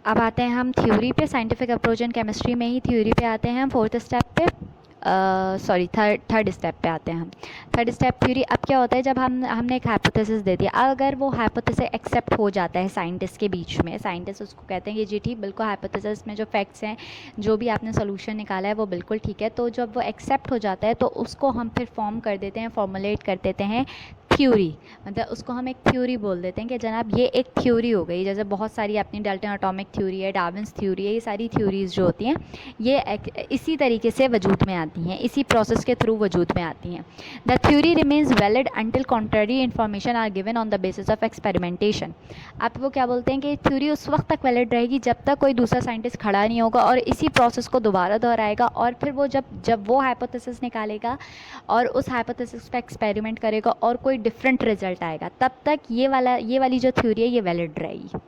अब आते हैं हम थ्योरी पे, साइंटिफिक अप्रोच इन केमिस्ट्री में ही थ्योरी पे आते हैं हम फोर्थ स्टेप पे, थर्ड स्टेप पे आते हैं हम। Third step theory. अब क्या होता है, जब हमने एक हाइपोथेसिस दे दिया, अगर वो हाइपोथेसिस एक्सेप्ट हो जाता है साइंटिस्ट के बीच में, साइंटिस्ट उसको कहते हैं कि जी ठीक, बिल्कुल हाइपोथेसिस में जो फैक्ट्स हैं, जो भी आपने सोल्यूशन निकाला है वो बिल्कुल ठीक है, तो जब वो एक्सेप्ट हो जाता है तो उसको हम फिर फॉर्म कर देते हैं, फॉर्मुलेट कर देते हैं थ्योरी। मतलब उसको हम एक थ्योरी बोल देते हैं कि जनाब ये एक थ्योरी हो गई। जैसे बहुत सारी अपनी डाल्टन एटॉमिक थ्योरी है, डार्विन्स थ्योरी है, ये सारी थ्योरीज जो होती हैं ये इसी तरीके से वजूद में आती हैं, इसी प्रोसेस के थ्रू वजूद में आती हैं। The theory remains valid until contrary information are given on the basis of experimentation. अब वो क्या बोलते हैं कि थ्योरी उस वक्त तक वैलिड रहेगी जब तक कोई दूसरा साइंटिस्ट खड़ा नहीं होगा और इसी प्रोसेस को दोबारा दोहराएगा, और फिर वो जब वो हाइपोथेसिस निकालेगा और उस हाइपोथेसिस पे एक्सपेरिमेंट करेगा और कोई डिफरेंट रिजल्ट आएगा, तब तक ये वाली जो थ्योरी है ये वैलिड रहेगी।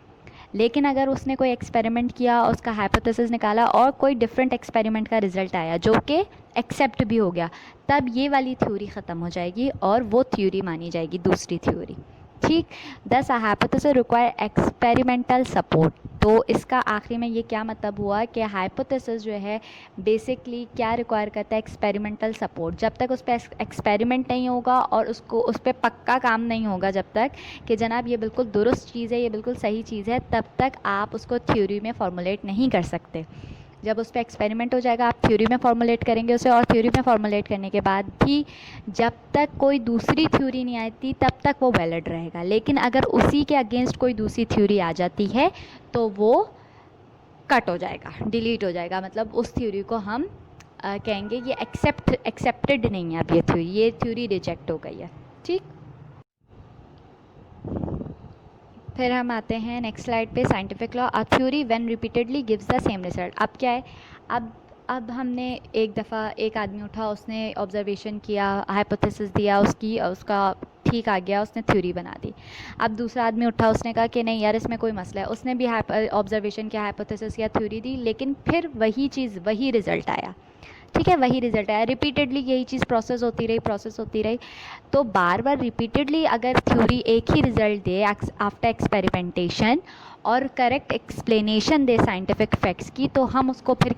लेकिन अगर उसने कोई एक्सपेरिमेंट किया, उसका हाइपोथेसिस निकाला और कोई डिफरेंट एक्सपेरिमेंट का रिजल्ट आया जो कि एक्सेप्ट भी हो गया, तब ये वाली थ्योरी ख़त्म हो जाएगी और वो थ्योरी मानी जाएगी दूसरी थ्योरी। ठीक। दस हाइपोथेसिस रिक्वायर एक्सपेरिमेंटल सपोर्ट। तो इसका आखिरी में ये क्या मतलब हुआ कि हाइपोथेसिस जो है बेसिकली क्या रिक्वायर करता है, एक्सपेरिमेंटल सपोर्ट। जब तक उस पर एक्सपेरिमेंट नहीं होगा और उसको उस पर पक्का काम नहीं होगा, जब तक कि जनाब ये बिल्कुल दुरुस्त चीज़ है, ये बिल्कुल सही चीज़ है, तब तक आप उसको थ्योरी में फॉर्मुलेट नहीं कर सकते। जब उस पर एक्सपेरिमेंट हो जाएगा आप थ्योरी में फॉर्मुलेट करेंगे उसे, और थ्योरी में फॉर्मुलेट करने के बाद भी जब तक कोई दूसरी थ्योरी नहीं आती तब तक वो वैलिड रहेगा। लेकिन अगर उसी के अगेंस्ट कोई दूसरी थ्योरी आ जाती है तो वो कट हो जाएगा, डिलीट हो जाएगा। मतलब उस थ्योरी को हम कहेंगे ये एक्सेप्टेड नहीं है, अब ये थ्योरी रिजेक्ट हो गई है। ठीक। फिर हम आते हैं नेक्स्ट स्लाइड पे, scientific law. A theory when repeatedly gives the same result. अब क्या है, अब हमने एक दफ़ा एक आदमी उठा, उसने ऑब्जर्वेशन किया, हाइपोथेसिस दिया, उसका ठीक आ गया, उसने थ्योरी बना दी। अब दूसरा आदमी उठा, उसने कहा कि नहीं यार इसमें कोई मसला है, उसने भी ऑब्जर्वेशन किया, हाइपोथेसिस किया, थ्योरी दी, लेकिन फिर वही चीज़, वही रिज़ल्ट आया। ठीक है, वही रिजल्ट आया, रिपीटेडली यही चीज़ प्रोसेस होती रही। तो बार बार रिपीटेडली अगर थ्योरी एक ही रिजल्ट दे आफ्टर एक्सपेरिमेंटेशन और करेक्ट एक्सप्लेनेशन दे साइंटिफिक फैक्ट्स की, तो हम उसको फिर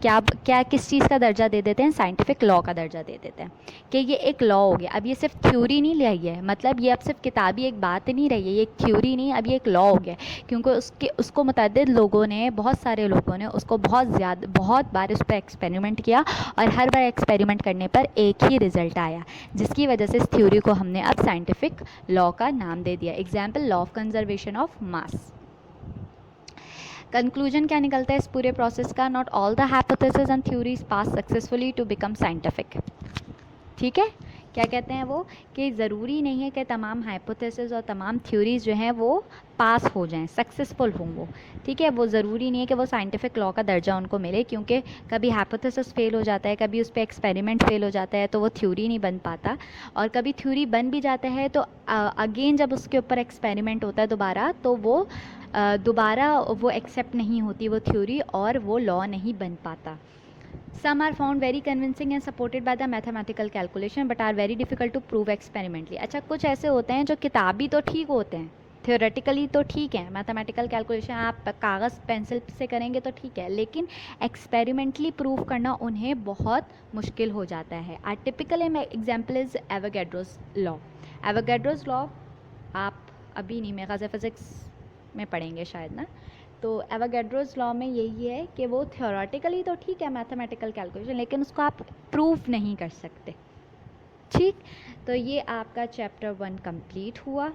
किस चीज़ का दर्जा दे देते हैं, साइंटिफिक लॉ का दर्जा दे देते हैं कि ये एक लॉ हो गया। अब ये सिर्फ थ्योरी नहीं रही है, मतलब ये अब सिर्फ किताबी एक बात नहीं रही है, ये एक थ्योरी नहीं, अब ये एक लॉ हो गया, क्योंकि उसको मुतअद्दिद लोगों ने, बहुत सारे लोगों ने उसको बहुत बार उस पर एक्सपेरिमेंट किया और हर बार एक्सपेरिमेंट करने पर एक ही रिजल्ट आया, जिसकी वजह से इस थ्योरी को हमने अब साइंटिफिक लॉ का नाम दे दिया। Example, law of conservation of mass. Conclusion क्या निकलता है इस पूरे प्रोसेस का, not all the hypothesis and theories pass successfully to become scientific. ठीक है, क्या कहते हैं वो, कि ज़रूरी नहीं है कि तमाम हाइपोथेसिस और तमाम थ्योरीज जो हैं वो पास हो जाएं, सक्सेसफुल हों वो। ठीक है, वो ज़रूरी नहीं है कि वो साइंटिफिक लॉ का दर्जा उनको मिले, क्योंकि कभी हाइपोथेसिस फेल हो जाता है, कभी उस पर एक्सपेरिमेंट फेल हो जाता है, तो वो थ्योरी नहीं बन पाता, और कभी थ्योरी बन भी जाता है तो अगेन जब उसके ऊपर एक्सपेरिमेंट होता है दोबारा, तो वो दोबारा वो एक्सेप्ट नहीं होती वो थ्योरी और वो लॉ नहीं बन पाता। Some are found very convincing and supported by the mathematical calculation but are very difficult to prove experimentally। अच्छा, कुछ ऐसे होते हैं जो किताबी तो ठीक होते हैं, थियोरेटिकली तो ठीक है, मैथमेटिकल कैलकुलेशन आप कागज़ पेंसिल से करेंगे तो ठीक है, लेकिन एक्सपेरिमेंटली प्रूव करना उन्हें बहुत मुश्किल हो जाता है। A typical example is Avogadro's law. Avogadro's law आप अभी नहीं, मेरे ख्याल से फिज़िक्स में पढ़ेंगे शायद ना, तो एवोगैड्रोस लॉ में यही है कि वो थियोरेटिकली तो ठीक है मैथमेटिकल कैलकुलेशन, लेकिन उसको आप प्रूफ नहीं कर सकते। ठीक, तो ये आपका चैप्टर 1 कंप्लीट हुआ।